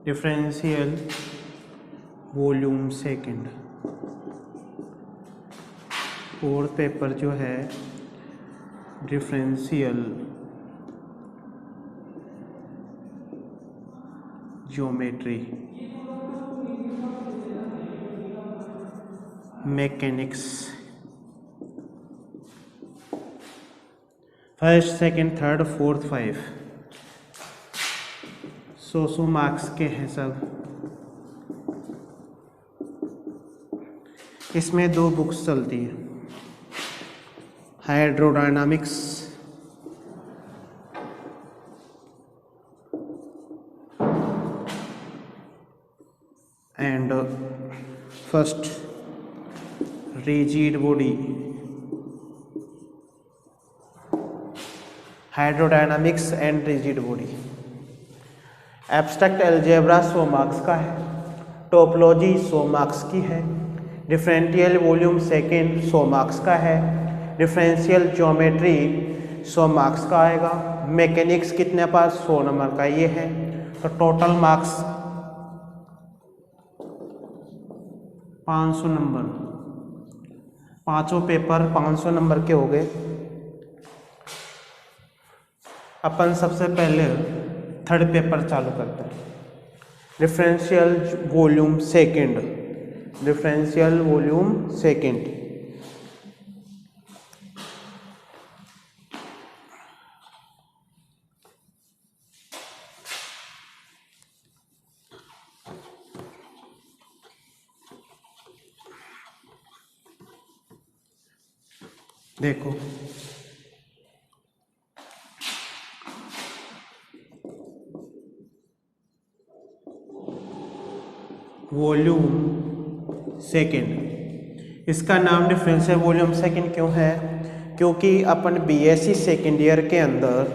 Differential volume second. Fourth paper जो है differential geometry mechanics. First second third fourth 5 100 marks के हैं सब। इसमें 2 बुक्स चलती हैं, hydrodynamics and first rigid body. Hydrodynamics and rigid body. Abstract algebra 100 marks का है। टोपोलॉजी 100 मार्क्स की है। डिफरेंशियल वॉल्यूम सेकंड 100 मार्क्स का है। डिफरेंशियल ज्योमेट्री 100 मार्क्स का आएगा। मैकेनिक्स कितने पास 100 नंबर का ये है। तो टोटल मार्क्स 500 नंबर। पांचों पेपर 500 नंबर के हो गए। अपन सबसे पहले थर्ड पेपर चालू करते हैं। Differential volume second. Differential volume second. देखो वॉल्यूम सेकंड, इसका नाम डिफरेंशियल वॉल्यूम सेकंड क्यों है? क्योंकि अपन बीएससी सेकेंड ईयर के अंदर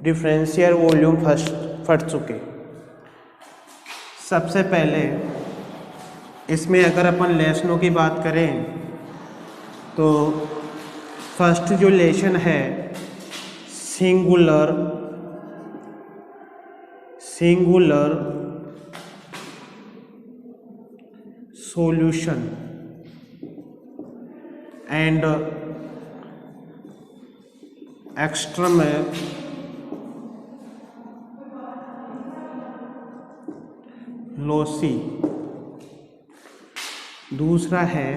डिफरेंशियल वॉल्यूम फर्स्ट पढ़ चुके। सबसे पहले इसमें अगर अपन लेसनों की बात करें तो फर्स्ट जो लेसन है singular solution and extreme lossy। दूसरा है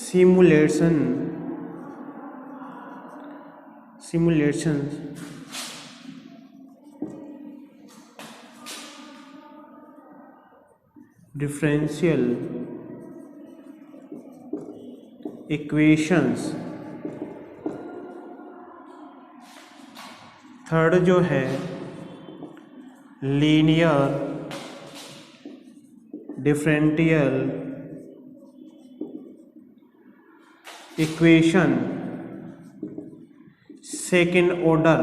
simulation differential equations। थर्ड जो है linear differential equation second order.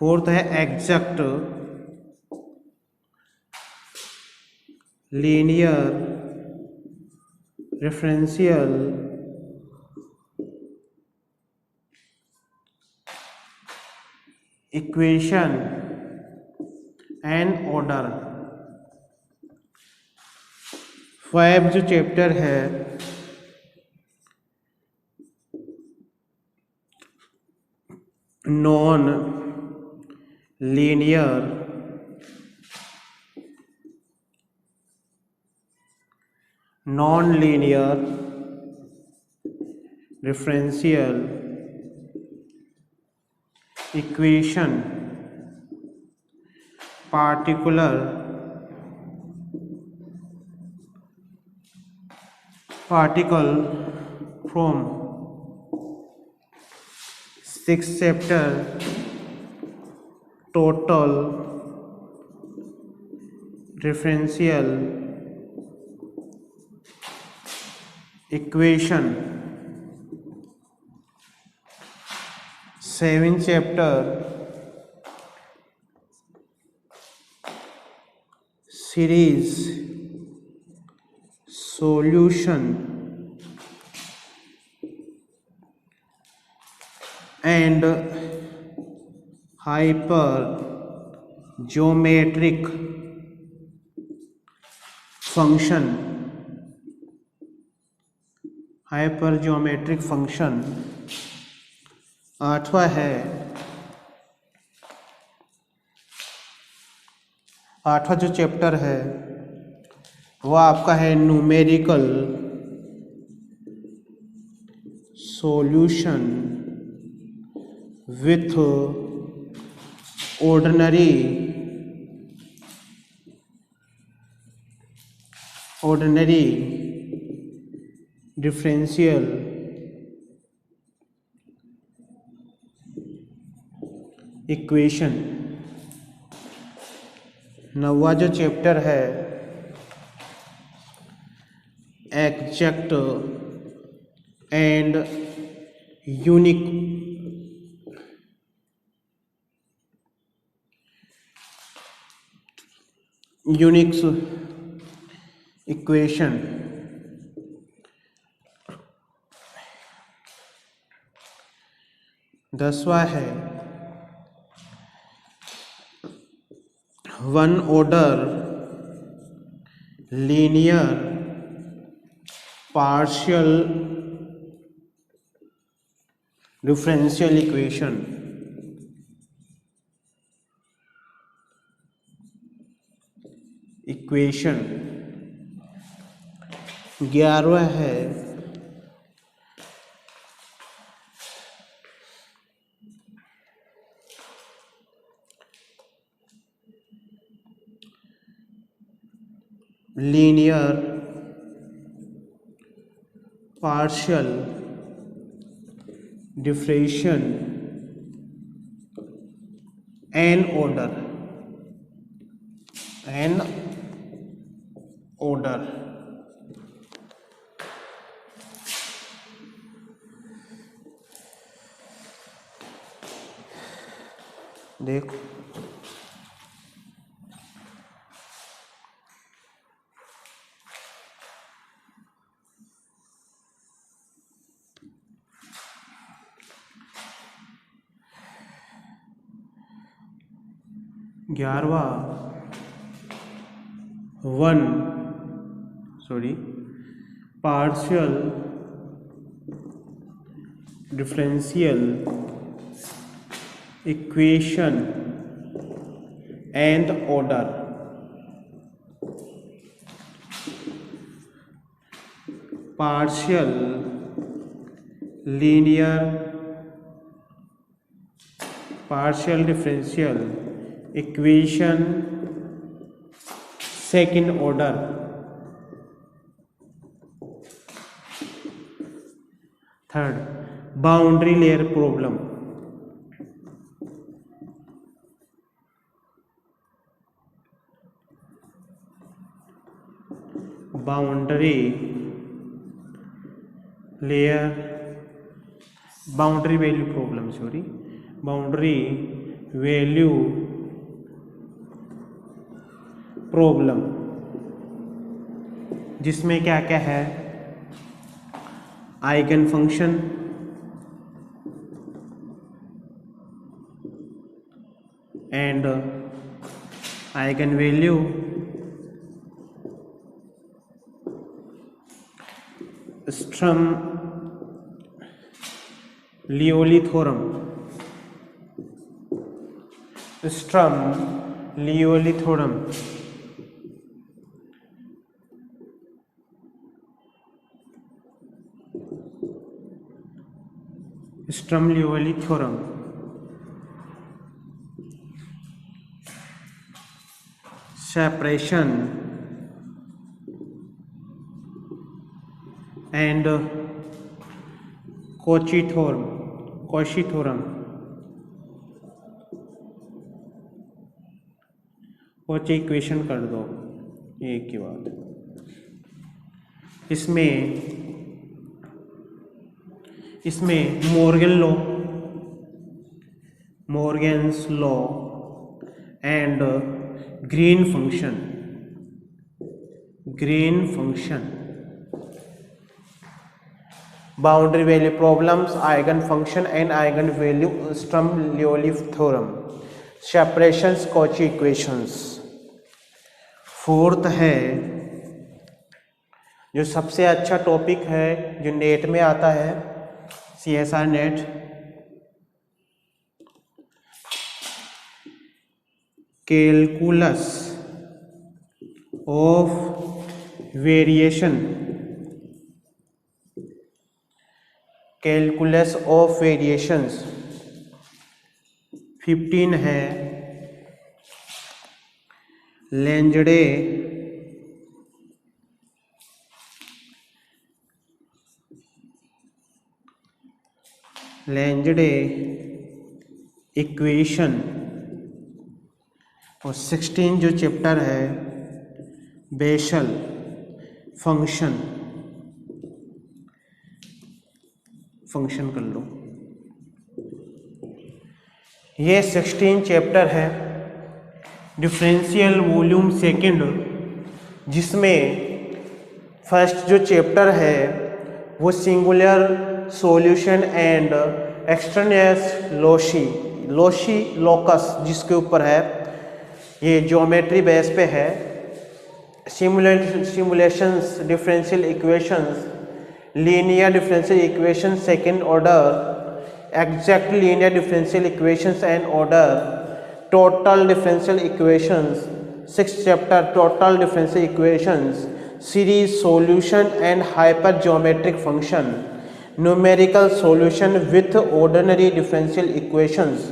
Fourth है exact linear differential equation and order. 5 जो चैप्टर है non linear differential equation particle from 6 chapter total differential equation 7 chapter series solution and hypergeometric function, hypergeometric function। आठवां है, आठवां जो chapter है वो आपका है numerical solution with ordinary differential equation. नौवां जो चैप्टर है एग्जैक्ट एंड यूनिक इक्वेशन। 10वां है one order linear partial differential equation. 11वां है linear partial differential n order. देखो 11वां partial differential equation and order. Partial linear partial differential equation second order. Third boundary layer problem. Boundary value problem, boundary value problem, जिसमें क्या क्या है eigen function, and eigen value, Sturm Liouville theorem, Sturm Liouville theorem, Sturm Liouville theorem, separation and Cauchy theorem, Cauchy equation कर दो एक ही बात। इसमें Morgan's law and Green function boundary value problems, eigen function and eigen value, Sturm Liouville theorem, separations, Cauchy equations. Fourth है जो सबसे अच्छा टॉपिक है जो नेट में आता है, CSR net, calculus of variation, calculus of variations. 15 है लेंजडे इक्वेशन, और 16 जो चैप्टर है बेसल फंक्शन कर लो। ये 16 चैप्टर है डिफरेंशियल वॉल्यूम सेकंड, जिसमें फर्स्ट जो चैप्टर है वो singular solution and extraneous locus जिसके ऊपर है, ये ज्योमेट्री बेस पे है। Simulations, differential equations, linear differential equation second order, exact linear differential equations and order, total differential equations, 6th chapter total differential equations, series solution and hyper geometric function, numerical solution with ordinary differential equations,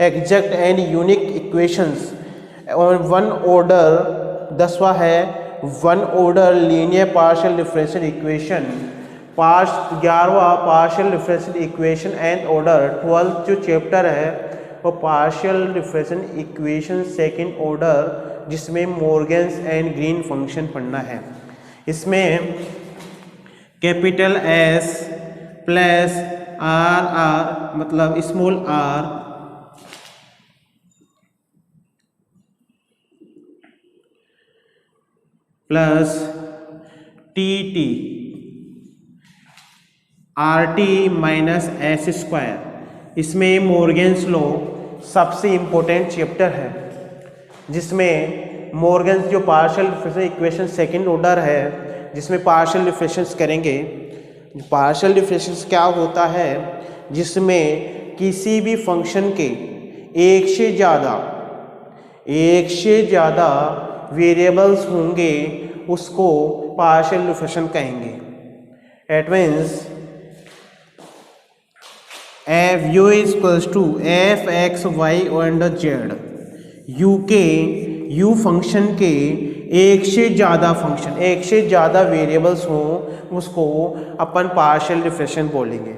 exact and unique equations, और one order 10वां है one order linear partial differential equation, 11वां partial differential equation and order. 12th जो chapter है वो partial differential equation second order, जिसमें Morgan's and Green function पढ़ना है। इसमें कैपिटल S प्लस R मतलब small r plus TT RT minus S², इसमें मॉर्गन्स लॉ सबसे इम्पोर्टेंट चैप्टर है, जिसमें मॉर्गन्स जो partial differential equation second order है, जिसमें पार्शियल डिफरेंशियल्स करेंगे। पार्शियल डिफरेंशियल्स क्या होता है, जिसमें किसी भी फंक्शन के एक से ज़्यादा वेरिएबल्स होंगे उसको पार्शियल डिफरेंशियल कहेंगे। It means u equals to f x y and z, u function के एक से ज़्यादा वेरिएबल्स हों उसको अपन पार्शियल डिफरेंशियल बोलेंगे।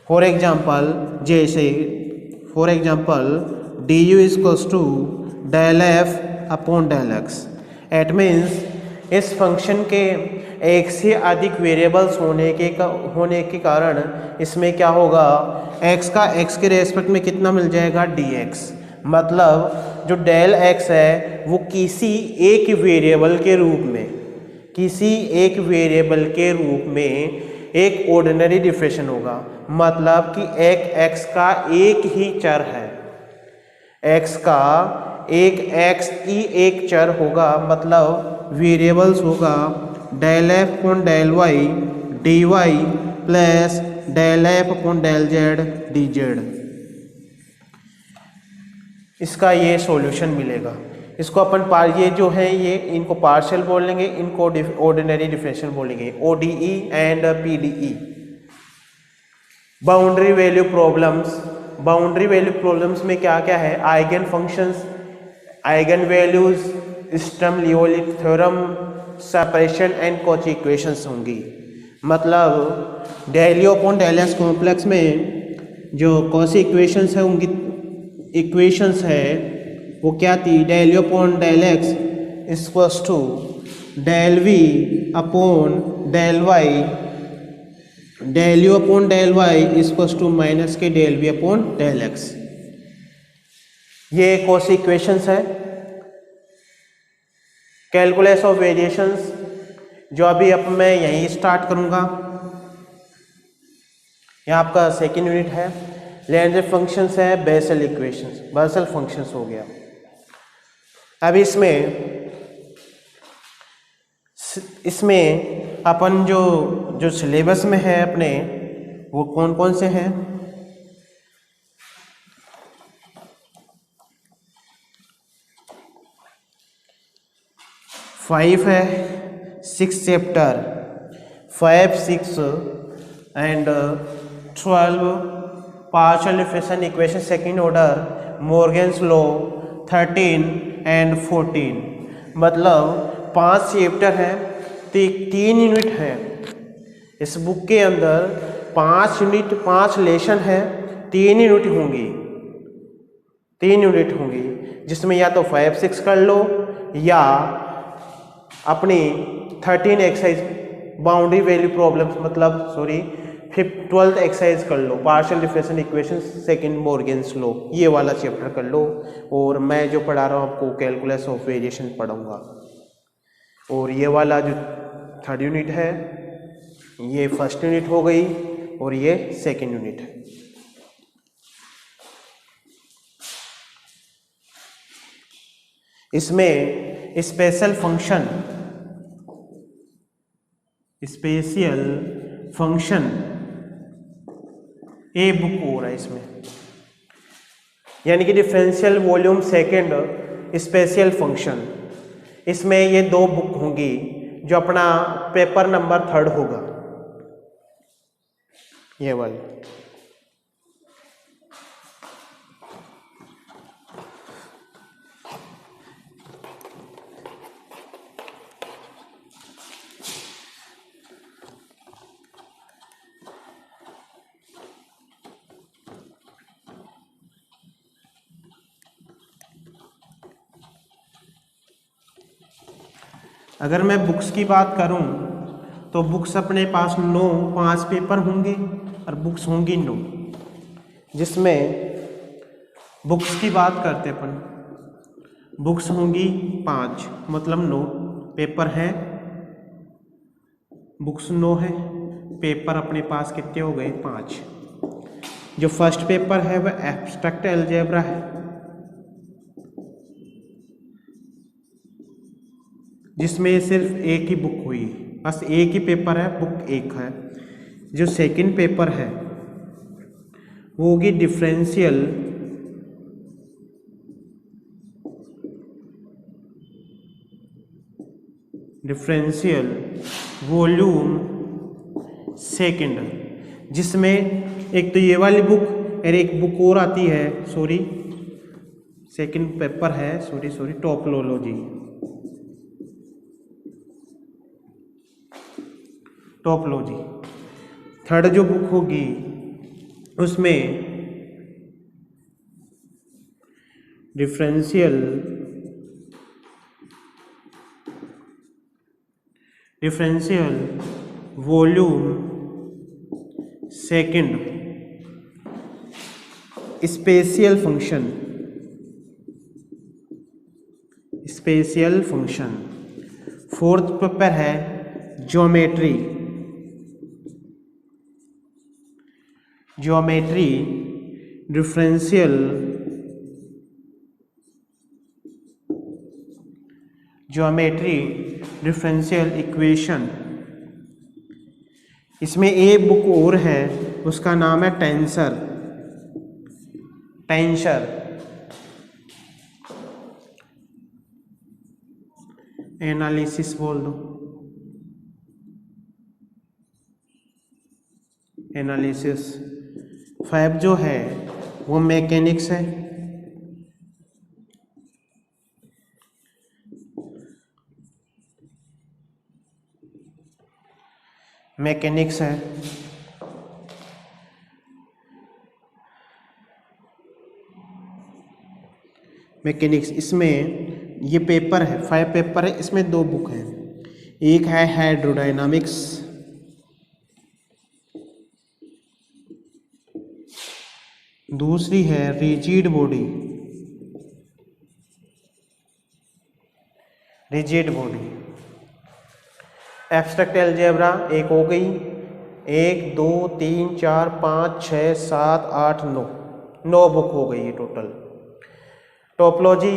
For example du equals to del f upon del x. It means इस फंक्शन के एक से अधिक वेरिएबल्स होने के कारण इसमें क्या होगा, x के रेस्पेक्ट में कितना मिल जाएगा dx, मतलब जो डेल x है वो किसी एक वेरिएबल के रूप में एक ऑर्डिनरी डिफरेंशियल होगा, मतलब कि x का एक ही चर है, x का एक चर होगा, मतलब वेरिएबल्स होगा del f upon del y d y plus del f upon del z d z. इसका ये सॉल्यूशन मिलेगा। इसको अपन ये जो है ये इनको पार्शियल बोल लेंगे, इनको ऑर्डिनरी डिफरेंशियल बोलेंगे, ODE and PDE। Boundary value problems में क्या क्या है, eigen functions, eigen values, Sturm Liouville theorem, separation and Cauchy equations होंगी। मतलब del u upon del x complex में जो कॉची इक्वेशंस है उनकी इक्वेशंस है वो क्या थी, del u upon del x equals to del v upon del y, del u upon del y equals to minus के del v upon del x. ये कॉची इक्वेशंस है। कैलकुलस ऑफ वेरिएशंस जो अभी अब मैं यहीं स्टार्ट करूंगा, यहाँ आपका सेकेंड यूनिट है लेंजेर फंक्शंस है, बेसल इक्वेशंस, बेसल फंक्शंस हो गया। अब इसमें अपन जो सिलेबस में है अपने वो कौन कौन से हैं? 5 है, 6 chapter, 5, 6 and 12 partial differential equation second order, Morgan's law 13 and 14, मतलब 5 चैप्टर हैं, 3 यूनिट है। इस बुक के अंदर 5 यूनिट, 5 लेसन है, 3 यूनिट होंगी जिसमें या तो 5, 6 कर लो या अपनी 13 एक्सरसाइज बाउंड्री वैल्यू प्रॉब्लम्स, मतलब 12th एक्सरसाइज कर लो, partial differential equation second Morgan's law, ये वाला चैप्टर कर लो। और मैं जो पढ़ा रहा हूँ आपको कैलकुलस ऑफ वेरिएशन पढ़ाऊँगा। और ये वाला जो 3rd यूनिट है ये 1st यूनिट हो गई और ये 2nd यूनिट है। इसमें स्पेशल फंक्शन ए बुक हो रहा है इसमें, यानी कि differential volume second special function, इसमें ये 2 बुक होंगी जो अपना पेपर नंबर 3rd होगा, ये वाली। अगर मैं बुक्स की बात करूं तो बुक्स अपने पास 5 पेपर होंगे और बुक्स होंगी 9, जिसमें बुक्स की बात करते अपन, बुक्स होंगी 5 मतलब 9 पेपर हैं, बुक्स 9 है, पेपर अपने पास कितने हो गए? 5। जो फर्स्ट पेपर है वह एब्स्ट्रैक्ट अलजेब्रा है, जिसमें सिर्फ एक ही बुक हुई, बस एक ही पेपर है, बुक एक है। जो सेकंड पेपर है वो होगी डिफरेंशियल वॉल्यूम सेकंड, जिसमें एक तो ये वाली बुक और एक बुक और आती है, सेकंड पेपर है, टोपोलॉजी। 3rd जो बुक होगी उसमें differential volume second special function. 4th paper है ज्योमेट्री डिफरेंशियल इक्वेशन। इसमें एक बुक और है, उसका नाम है टेंसर एनालिसिस बोल दो, एनालिसिस। 5 जो है वो मैकेनिक्स है, मैकेनिक्स। इसमें ये पेपर है, 5 पेपर है, इसमें 2 बुक हैं, एक है हाइड्रोडायनामिक्स, दूसरी है रिजिड बॉडी। एब्स्ट्रैक्ट अलजेब्रा एक हो गई, 1 2 3 4 5 6 7 8 9, 9 बुक हो गई है total. Topology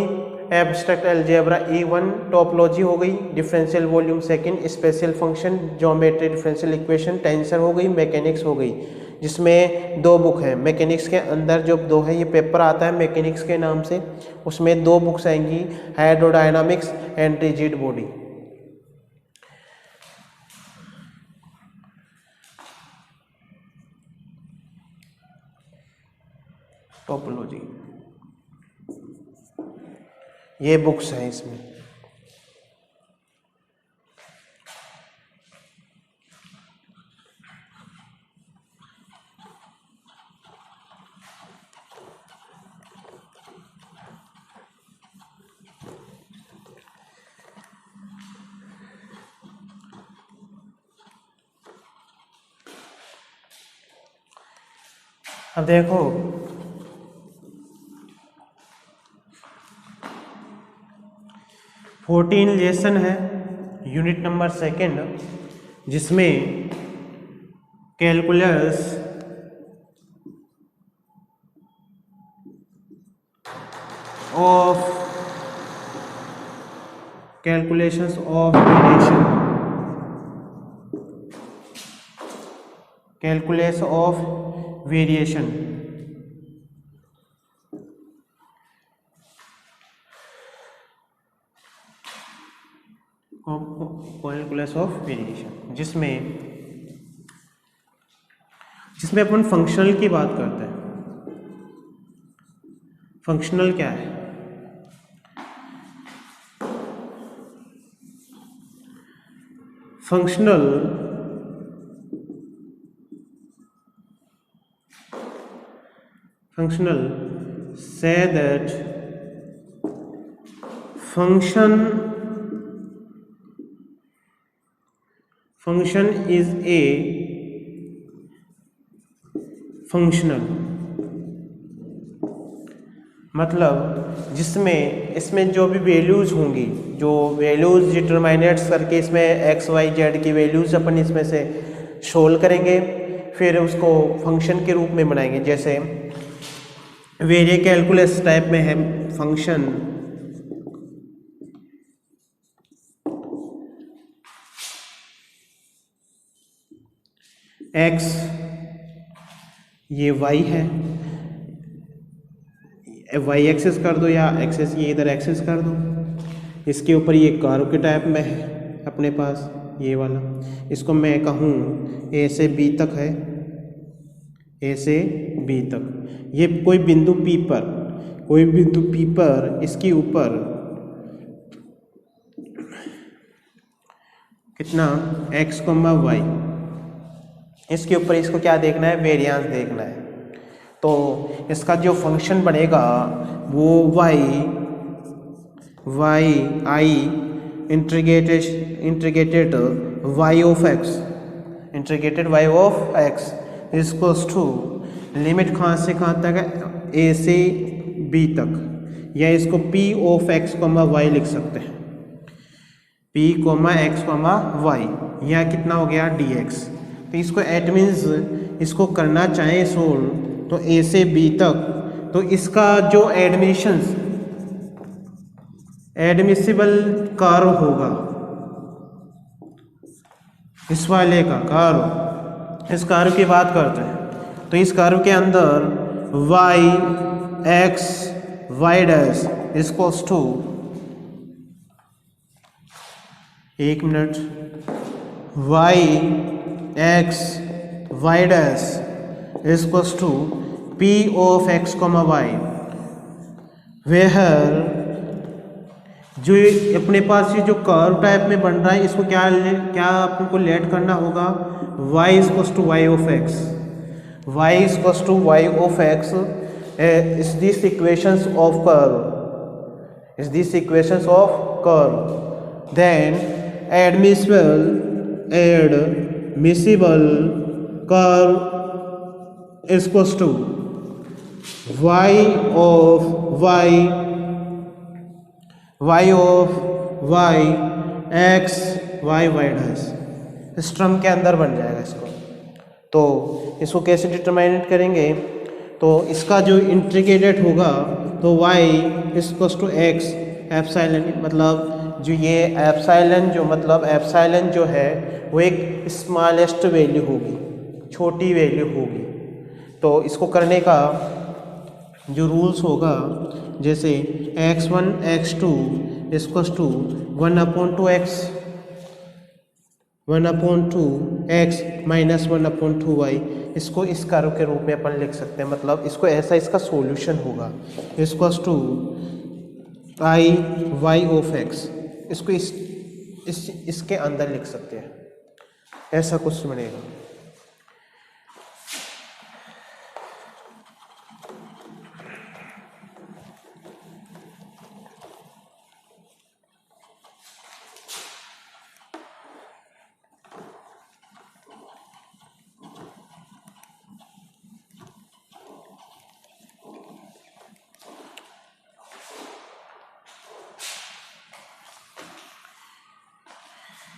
abstract algebra E1 topology हो गई, differential volume second, special function, geometry, differential equation, tensor हो गई, मैकेनिक्स हो गई, जिसमें 2 बुक है। मैकेनिक्स के अंदर जो 2 है, ये पेपर आता है मैकेनिक्स के नाम से, उसमें 2 बुक्स आएंगी, hydrodynamics and rigid body. Topology ये बुक्स हैं इसमें। अब देखो, फोर्टीन लेसन है, यूनिट नंबर सेकंड, जिसमें calculus of calculations of variation, calculus of variation, calculus of variation, जिसमें अपन फंक्शनल की बात करते हैं। फंक्शनल क्या है? Functional say that function is a functional, मतलब जिसमें इसमें जो भी वैल्यूज होंगी, जो वैल्यूज डिटरमिनेट्स करके इसमें एक्स वाई जेड की वैल्यूज अपन इसमें से सोल्व करेंगे, फिर उसको फंक्शन के रूप में बनाएंगे। जैसे वेरिए कैलकुलस टाइप में है फंक्शन x, ये y है, y एक्सेस कर दो या एक्सेस ये इधर एक्सेस कर दो। इसके ऊपर ये कर्व के टाइप में है अपने पास ये वाला, इसको मैं कहूँ a से b तक है, a से b तक। ये कोई बिंदु P पर इसके ऊपर कितना x, y, इसके ऊपर इसको क्या देखना है? वेरिएंस देखना है। तो इसका जो फंक्शन बनेगा वो y i integrated y of x equals to limit कहाँ से कहाँ तक है? a से b तक, या इसको p ऑफ x, y लिख सकते हैं, p, x, y, या कितना हो गया dx। तो इसको एट मीन्स इसको करना चाहें सोल्व तो a से b तक, तो इसका जो एडमिसिबल कर्व होगा, इस वाले का कर्व, इस कर्व की बात करते हैं। तो इस कर्व के अंदर y x y dash equals to, एक minute, y x y dash equals to p of x, y, where जो अपने पास ये जो कर्व टाइप में बन रहा है, इसको क्या आपको लेट करना होगा? y equals to y of x, y equals to y of x is these equations of curve, then admissible curve is equals to y of y x y y dash, इस term के अंदर बन जाएगा इसको। तो इसको कैसे determine करेंगे, तो इसका जो इंटीग्रेटेड होगा तो y equals to x epsilon, मतलब जो ये एप्सिलॉन जो मतलब एप्सिलॉन जो है वो एक स्मॉलेस्ट वैल्यू होगी, छोटी वैल्यू होगी। तो इसको करने का जो रूल्स होगा, जैसे x1 x2 equals to 1/2x 1/2x minus 1/2y, इसको इस कर्व के रूप में अपन लिख सकते हैं, मतलब इसको ऐसा इसका सॉल्यूशन होगा equals to i y of x, इसको इसके अंदर लिख सकते हैं, ऐसा कुछ बनेगा।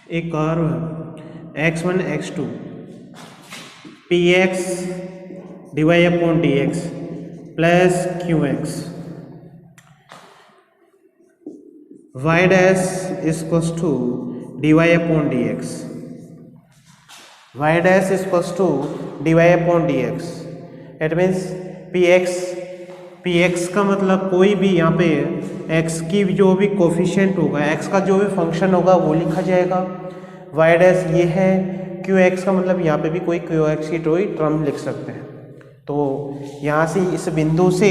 एक curve x1 x2 px dy/dx plus qx y dash equals to dy/dx, y dash equals to dy/dx। It means px का मतलब कोई भी यहाँ पे x की जो भी कोफिशिएंट होगा, x का जो भी फंक्शन होगा वो लिखा जाएगा। y डैश ये है, qx का मतलब यहाँ पे भी कोई qx की कोई टर्म लिख सकते हैं। तो यहाँ से इस बिंदु से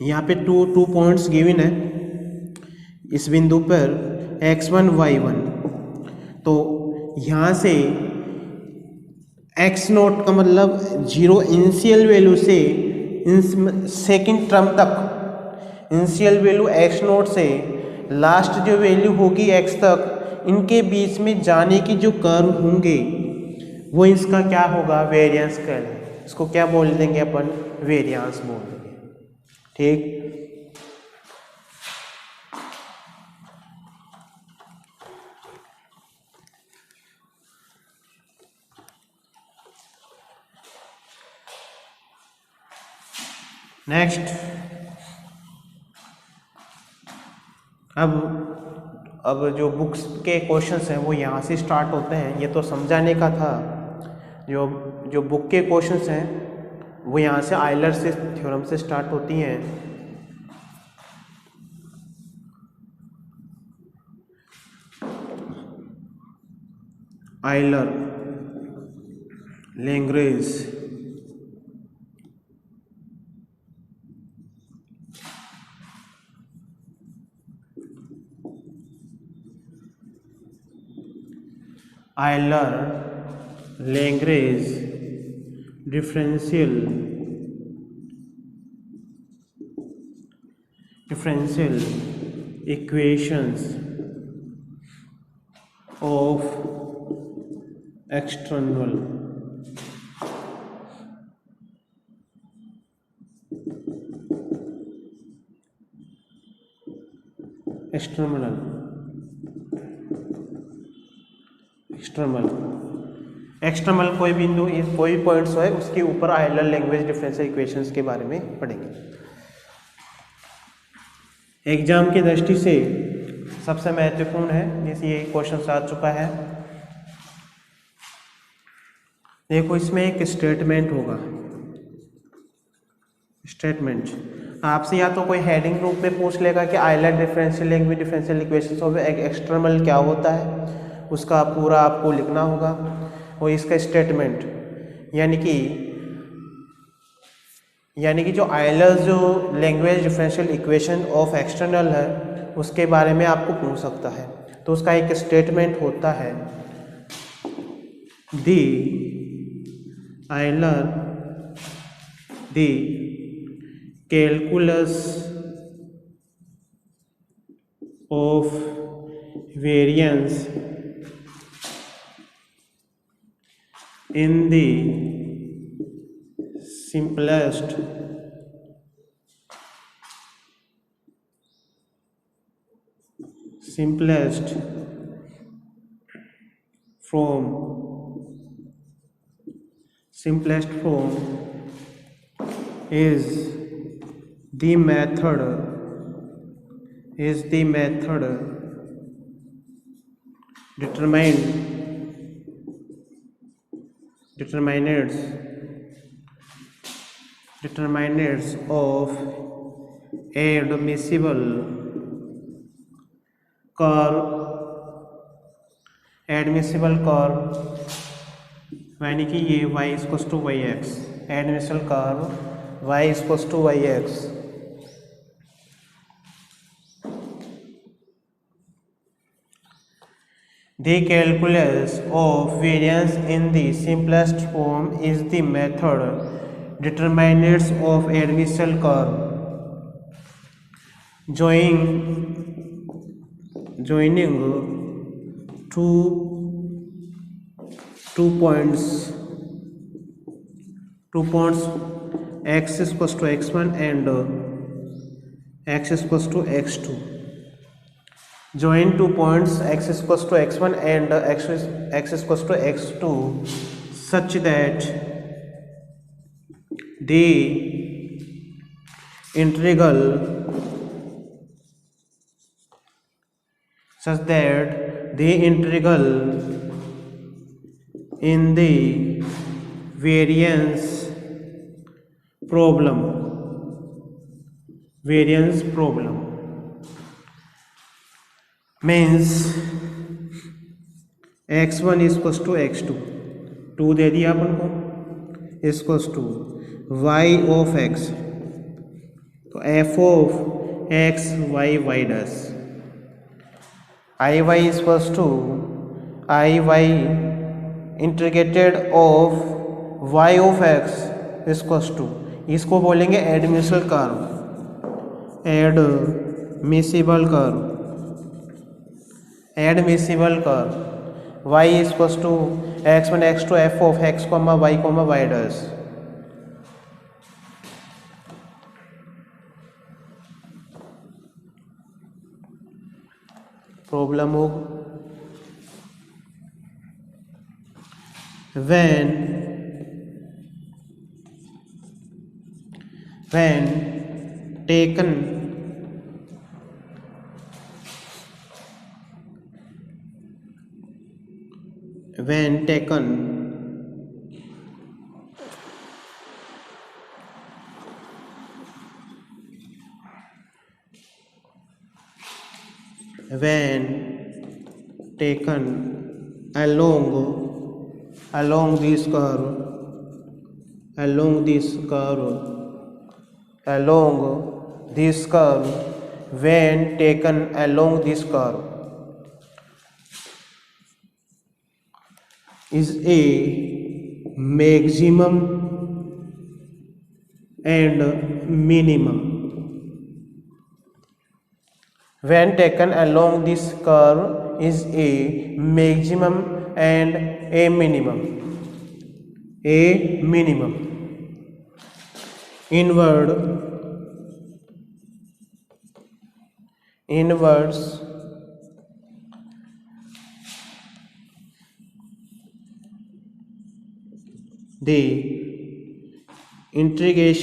यहाँ पे टू पॉइंट्स गिवन है, इस बिंदु पर x1 y1, तो यहाँ से x नोट का मतलब 0 इनिशियल वैल्यू से सेकंड टर्म तक, इनिशियल वैल्यू x नोट से लास्ट जो वैल्यू होगी x तक, इनके बीच में जाने की जो कर्व होंगे वो इसका क्या होगा, वेरिएंस कर्व। इसको क्या बोल देंगे अपन, वेरिएंस बोल देंगे। ठीक, नेक्स्ट, अब जो बुक्स के क्वेश्चंस हैं वो यहाँ से स्टार्ट होते हैं। ये तो समझाने का था, जो बुक के क्वेश्चंस हैं वो यहाँ से आयलर से थ्योरम से स्टार्ट होती हैं। Euler, Lagrange, Euler Lagrange differential equations of external external कोई बिंदु, कोई पॉइंट्स है उसके ऊपर आयलर लैग्रेंज डिफरेंशियल इक्वेशंस के बारे में पढ़ेंगे। एग्जाम की दृष्टि से सबसे महत्वपूर्ण है, जैसे ये क्वेश्चन आ चुका है। देखो इसमें एक स्टेटमेंट होगा, स्टेटमेंट आपसे या तो कोई हेडिंग रूप में पूछ लेगा कि Euler differential Lagrange differential equations of external क्या होता है, उसका पूरा आपको लिखना होगा। और इसका स्टेटमेंट यानी कि जो आयलर जो Lagrange differential equation of external है उसके बारे में आपको पूछ सकता है। तो उसका एक स्टेटमेंट होता है, the Euler the calculus of variance in the simplest form simplest form is the method determinants of admissible curve यानी कि ये y equals to y x, admissible curve y equals to y x. The calculus of variance in the simplest form is the method determinants of admissible curve. Joining two points x equals to x1 and x equals to x2. Join 2 points x equals to x1 and x equals to x2 such that the integral in the variance problem means x1 is equals to x2, 2 दे दिया अपन को, equals to y of x, तो f of x y y dash, i y equals to i y integrated of y of x equals to, इसको बोलेंगे admissible curve, admissible curve y equals to x1 x2 f of x y dash. Problem हो when taken along this curve when taken along this curve is a maximum and minimum. When taken along this curve is a maximum and a minimum. Inwards the integral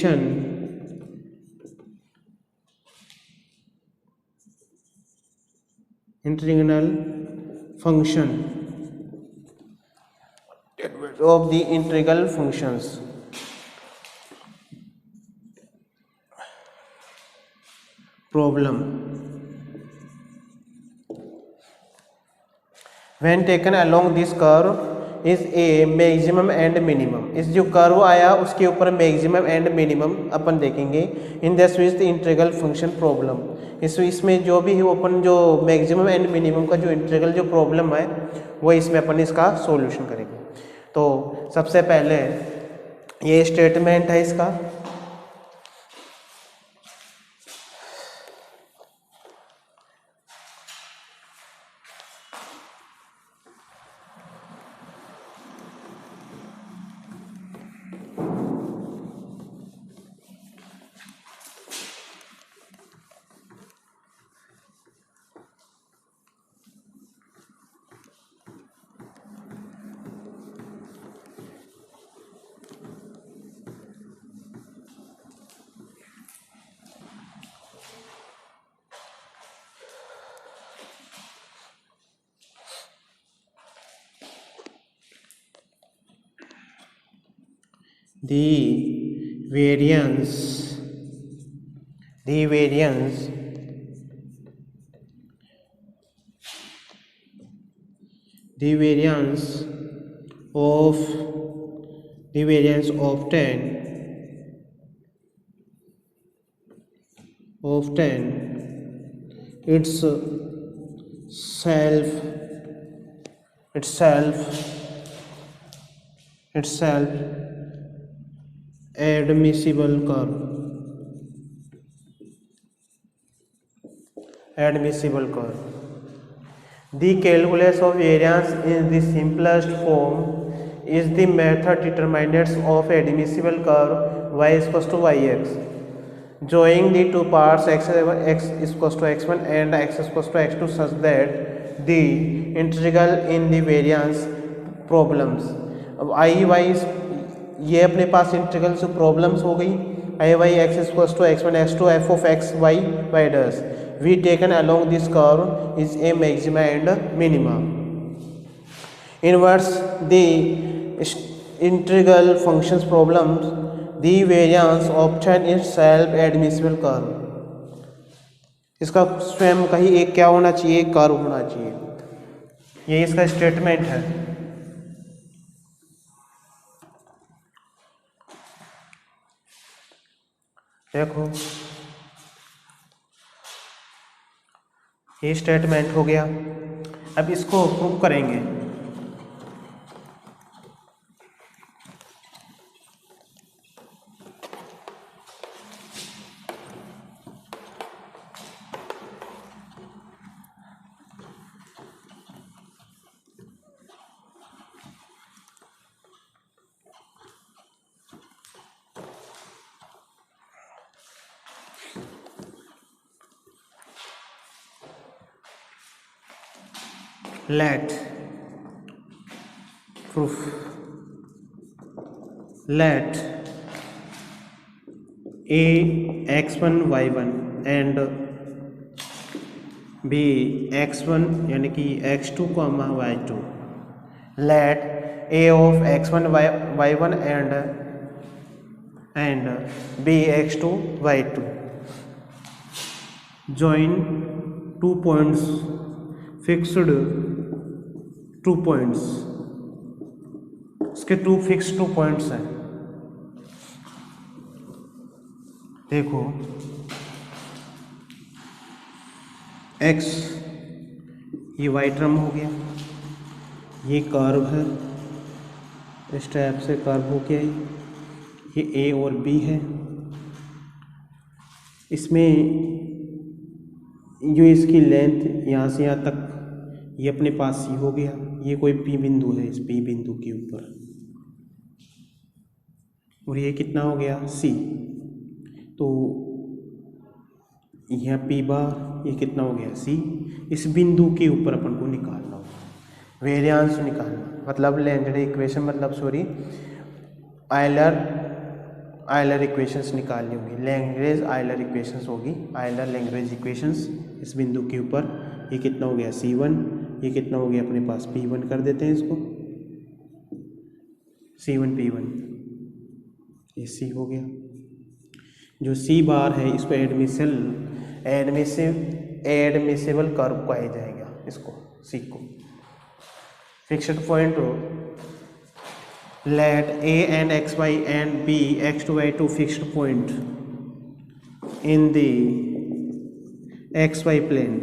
function of the integral functions problem when taken along this curve is a maximum and minimum. इस जो curve आया उसके ऊपर maximum and minimum अपन देखेंगे in this which the integral function problem. इसमें जो भी है अपन जो मैक्सिमम एंड मिनिमम का जो इंटीग्रल जो प्रॉब्लम है वो इसमें अपन इसका सॉल्यूशन करेंगे। तो सबसे पहले ये स्टेटमेंट है इसका, the variance of its self admissible curve. The calculus of variance in the simplest form is the method determinants of admissible curve y is equals to yx. Joining the two parts x is equals to x1 and x is equals to x2 such that the integral in the variance problems. अब आई Y ये अपने पास integral से problems हो गई. I y x is equals to x1 x2 f of x y y dash we taken along this curve is a maxima and minima. Inverse the integral functions problems, the variance obtained is self admissible curve. इसका स्वयं का ही एक क्या होना चाहिए, curve होना चाहिए. ये इसका स्टेटमेंट है. देखो ये स्टेटमेंट हो गया. अब इसको प्रूव करेंगे. Let a x1 y1 and b x1 यानी कि x2 y2. Let a of x1 y1 and b x2 y2 join 2 points, fixed 2 points. इसके 2 फिक्स 2 पॉइंट्स हैं. देखो x ये y टर्म हो गया, ये कर्व है, इस टाइप से कर्व हो गया. ये a और b है. इसमें जो इसकी लेंथ यहाँ से यहाँ तक ये अपने पास सी हो गया. ये कोई पी बिंदु है, इस पी बिंदु के ऊपर, और ये कितना हो गया सी. तो यह पी बार ये कितना हो गया सी. इस बिंदु के ऊपर अपन को निकालना होगा, वेरिएंस निकालना, मतलब लेंजरे इक्वेशन, मतलब सॉरी आयलर इक्वेशंस निकालनी होगी. लैंग्रेज आयलर इक्वेशंस होगी, आयलर लैंग्रेज इक्वेशंस. इस बिंदु के ऊपर ये कितना हो गया C1, ये कितना हो गया अपने पास P1 कर देते हैं इसको, C1 P1, ये C हो गया. जो C बार है इसको एडमिसिबल कर्व कहा जाएगा. इसको C को फिक्स्ड पॉइंट हो. Let a and xy and b x2 y2 fixed point in the xy plane.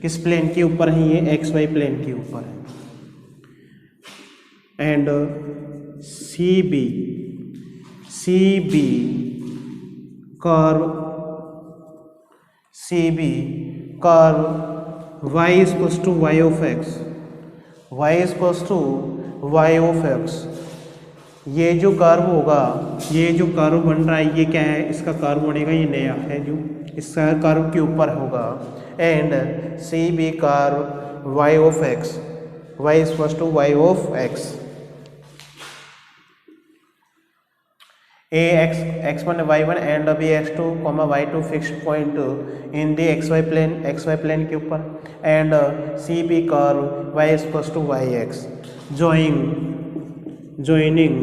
किस प्लेन के ऊपर है ये, xy प्लेन के ऊपर है. And CB curve y is equals to y of x, y is equals to y of x. ये जो कर्व होगा, ये जो कर्व बन रहा है ये क्या है, इसका कर्व बनेगा, ये नया है जो इसका कर्व के ऊपर होगा. And CB curve y of x, y is equals to y of x. A x1 y1 and b x2 y2 fixed point in the xy plane के ऊपर. And CB curve y is equals to yx. joining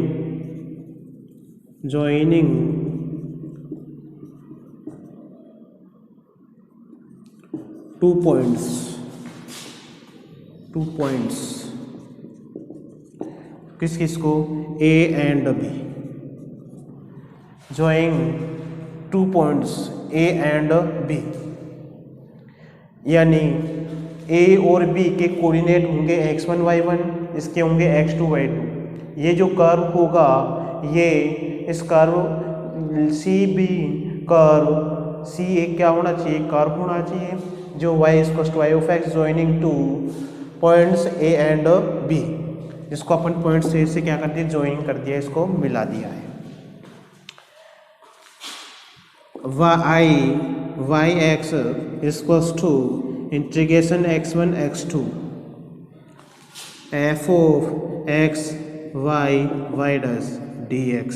joining two points किस किस को A and B, join 2 points A and B, यानी A और B के coordinate होंगे x1 y1, इसके होंगे x2 y2। ये जो कर्व होगा ये इस curve c b curve c एक क्या होना चाहिए, कर्व होना चाहिए जो y equal to y of x joining two points A and B, जिसको अपन पॉइंट से क्या कर दिया, ज्वाइन कर दिया, इसको मिला दिया है। y x equals to integration x1 x2 f of x y dash dx।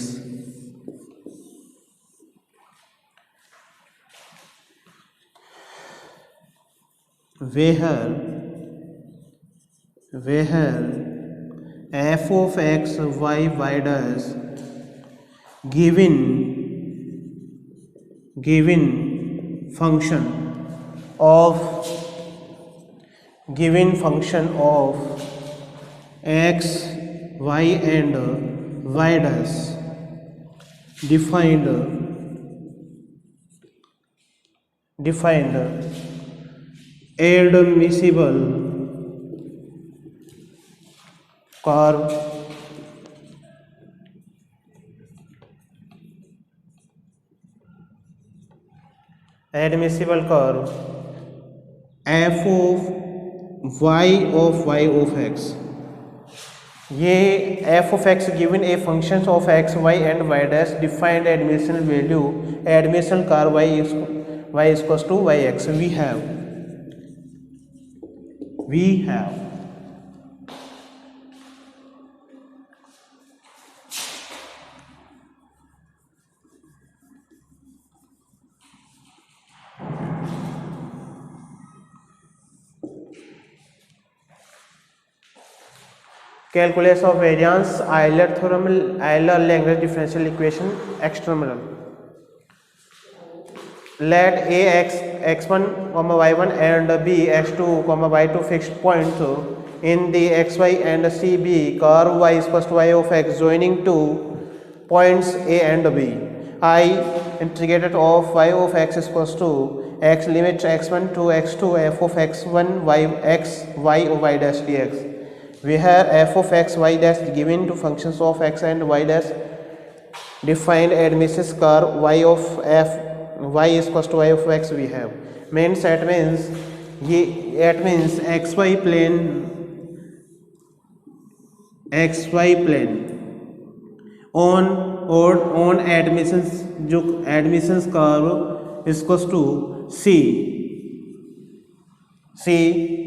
where f of x y dash given function of x y and y dash defined admissible curve f of y of x। ये f of x given a functions of x y and y dash defined admission curve y equals to yx। we have calculation of variance, Euler theorem, Euler-Lagrange differential equation, external। Let a x1 y1 and b x2 y2 fixed point in the xy and cb curve y equals to y of x joining two points a and b। I integrated of y of x equals to x limit x1 to x2 f of x1 y x y y dash dx। where f of x y dash given to functions of x and y dash defined admissions curve y of f y is equals to y of x। we have means it means xy plane on admissions जो admissions curve is equals to c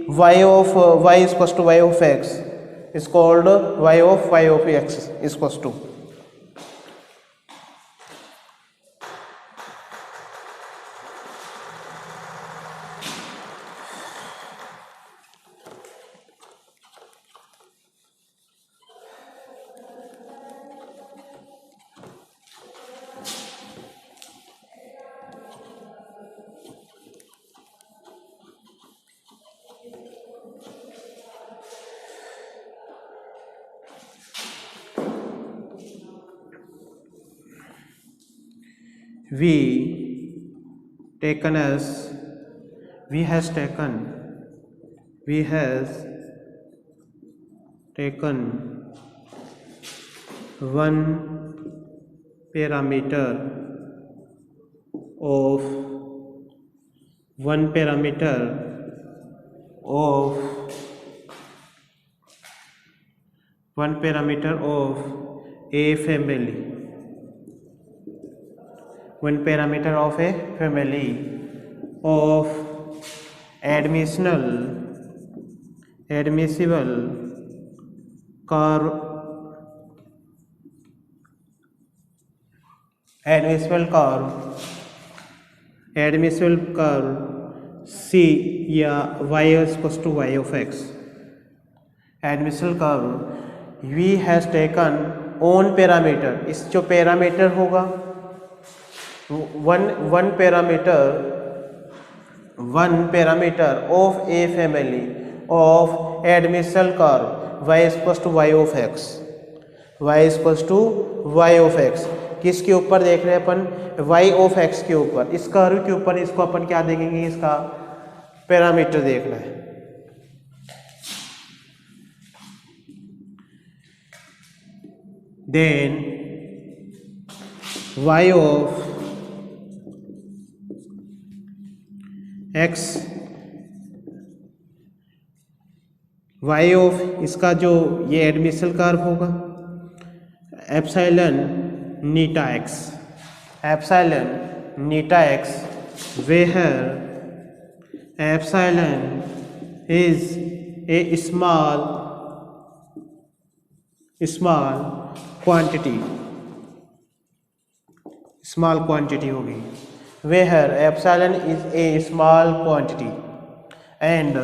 y of y is equals to y of x is called y of x is equals to we has taken one parameter of a family, one parameter of a family of admissible curve c या y is equals to y of x। admissible curve v has taken own parameter, इस जो parameter होगा one parameter of a family of admissible curve y equals to y of x, y equals to y of x। किसके ऊपर देख रहे हैं अपन? y of x के ऊपर, इस कर्व के ऊपर। इसको अपन क्या देखेंगे? इसका पैरामीटर देखना है। Then y of x, y of इसका जो ये एडमिशनल कर्व होगा epsilon eta x, epsilon eta x, where epsilon is a small quantity होगी। Where epsilon is a small quantity and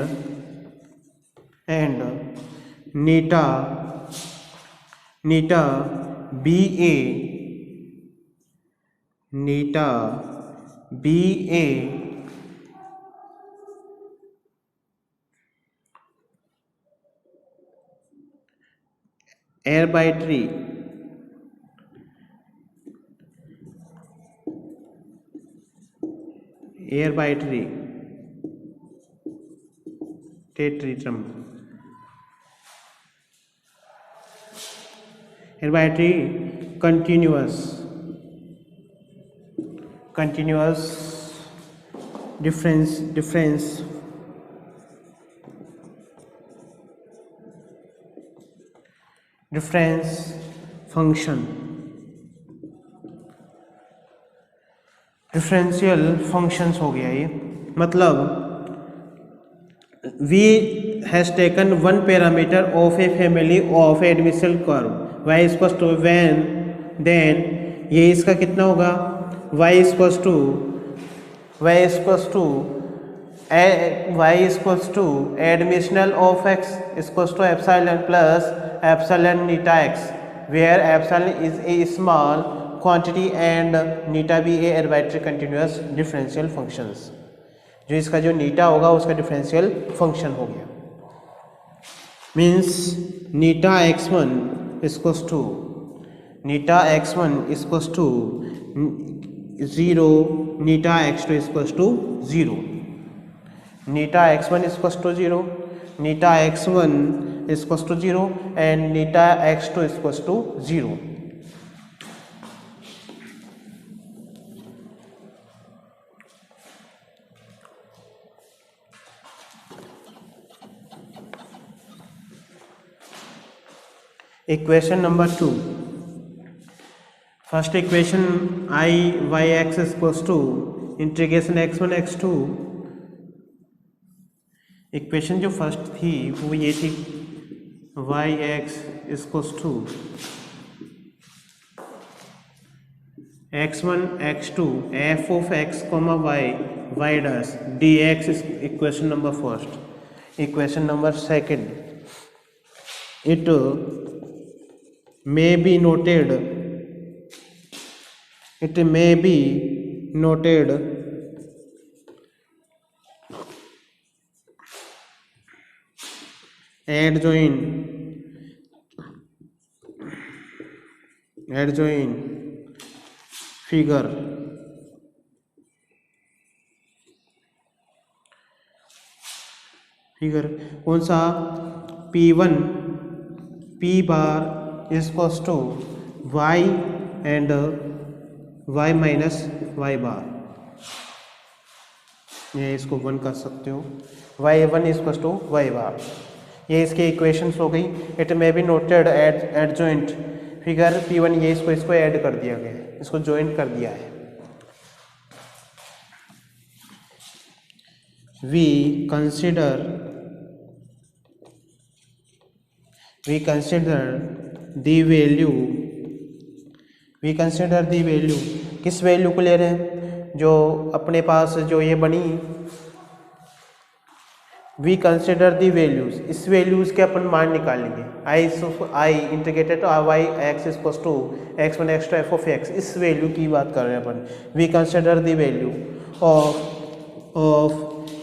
eta be a arbitrary continuous difference function, differential functions हो गया ये। मतलब V has taken one parameter of a family of admissible curve y equals to when, then ये इसका कितना होगा? y equals to additional of x equals to epsilon plus epsilon neta x, where epsilon is a small quantity and neta be a arbitrary continuous differential functions। जो इसका जो नीटा होगा उसका differential function हो गया। Means eta x1 equals to 0, eta x2 equals to 0, eta x1 equals to 0, eta x1 equals to 0 and eta x2 equals to 0। Equation number 2, first equation I yx equals to integration x1 x2। Equation जो first थी वो ये थी yx equals to x1 x2 f of x comma y dash dx is equation number first। equation number second, it may be noted adjoint figure कौन सा? P1 P bar is equals to y and y minus y बार, ये इसको 1 कर सकते हो। y1 is equals to y बार, ये इसके equations हो गई। It may be noted adjoint figure P1, ये इसको ऐड कर दिया गया है, इसको ज्वाइंट कर दिया है। we consider the value, किस वैल्यू को ले रहे हैं? जो अपने पास जो ये बनी वी कंसिडर दी वैल्यूज, इस वैल्यूज के अपन मान निकालेंगे। I integrated y x is equal to x1 x2 f of x, इस वैल्यू की बात कर रहे हैं अपन। We consider the value of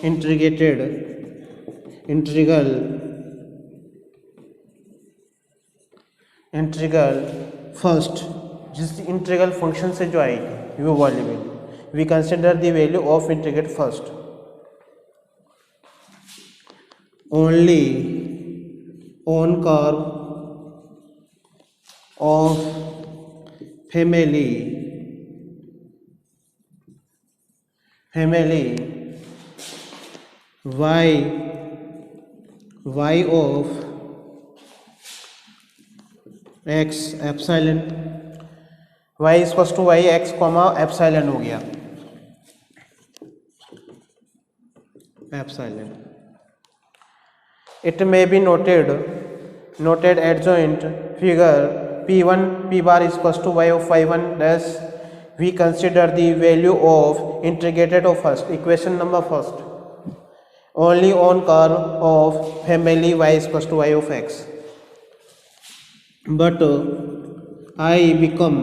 integrated integral first, जिस इंटीग्रल फंक्शन से जो आएगी वो वाली value. We consider the value of integrate first only on curve of family y of x epsilon, y is equals to y x comma epsilon हो गया, epsilon. It may be noted adjoint figure p1 p bar is equals to y of y1 dash. We consider the value of integrated of first equation number first only on curve of family y is equals to y of x, but I become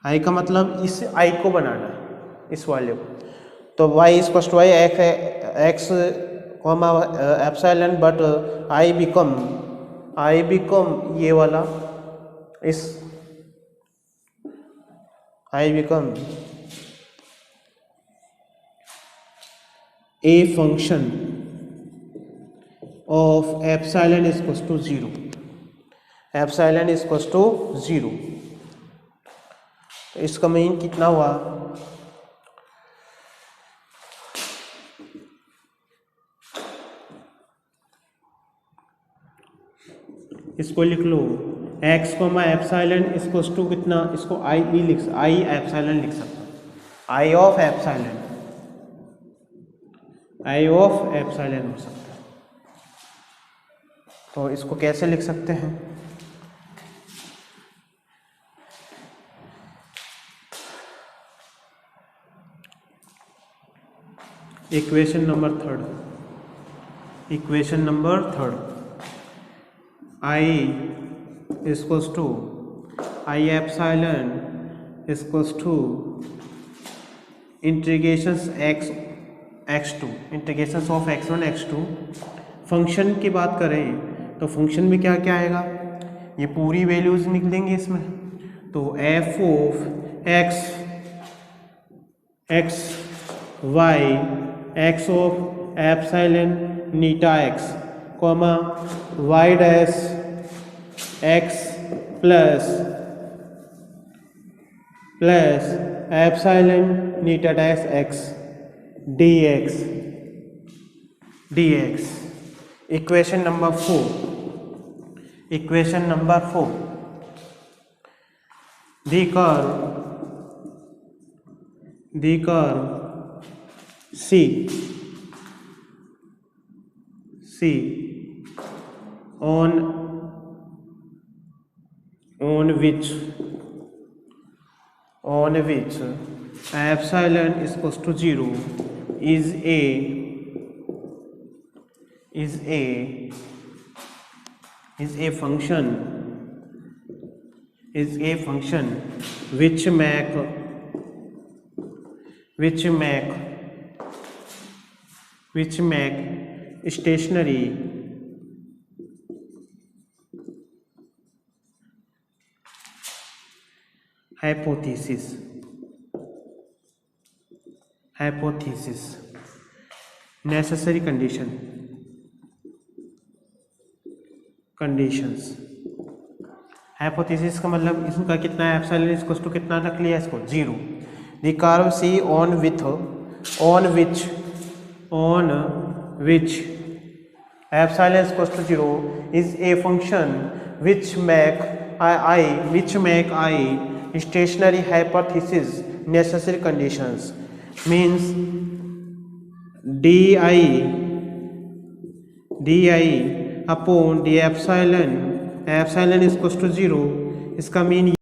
i का मतलब इस i को बनाना, इस वाले को, तो y is equal to y x comma epsilon, but I become ये वाला, इस I become a function of epsilon is equal to 0, epsilon is equal to 0। तो इसका मीन कितना हुआ, इसको लिख लो x कोमा एप्सिलॉन इसको टू कितना, इसको आई एप्सिलॉन लिख सकता हूँ, आई ऑफ एप्सिलॉन हो सकता है। तो इसको कैसे लिख सकते हैं, equation number third I is equals to I epsilon is equals to integrations x2 integrations of x1 x2। Function की बात करें तो फंक्शन में क्या क्या आएगा, ये पूरी वैल्यूज निकलेंगे इसमें, तो f of x y x of epsilon eta x comma y dash x plus epsilon Neeta dash x dx। Equation number 4 the curve C on which epsilon is equals to 0 is a function which make stationary hypothesis necessary conditions। Hypothesis का मतलब इसका कितना है, epsilon इसको टू कितना रख लिया, इसको 0। The curve C on which epsilon इसको to 0 is a function which make I stationary hypothesis necessary conditions means di upon the epsilon is equals to 0, इसका मीन